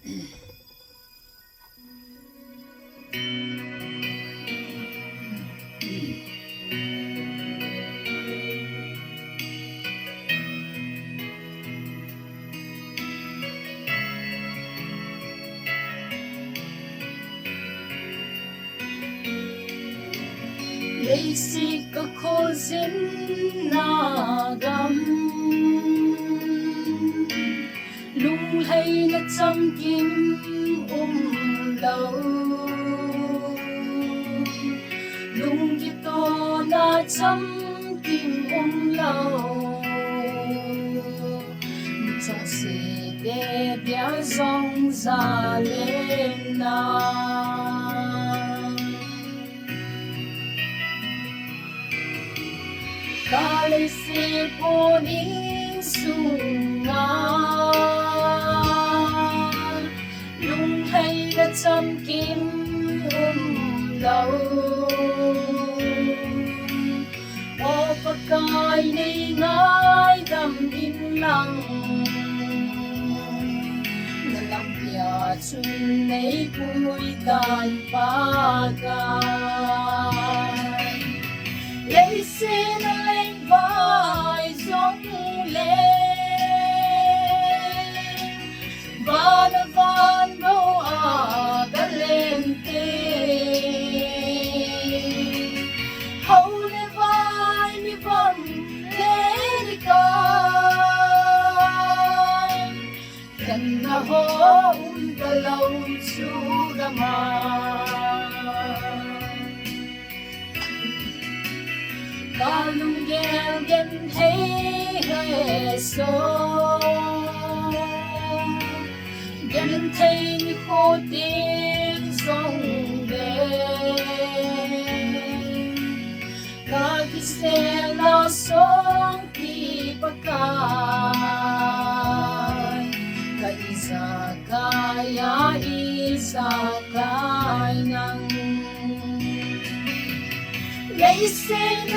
Leiset kakhol jinna lung hay na chăm kim lâu lung ki to na chăm kim lâu cho se de bia zong za lên na Leiset po ning sunga lung hay na chăm kim lâu o pagkay ni ngay đam in lang nalamya chun nay puy tan pagay Leiset na lên vai giông lên và na van bao cả lên tên hầu le vai mi bom lên con cần na hôm ta lâu chu ra mà lung gheo gen thấy hơi sâu gen thấy như khô tiếng sông về cả khi xe lao xuống khi bắc cài cả isa kaya isa kaya nang Leiset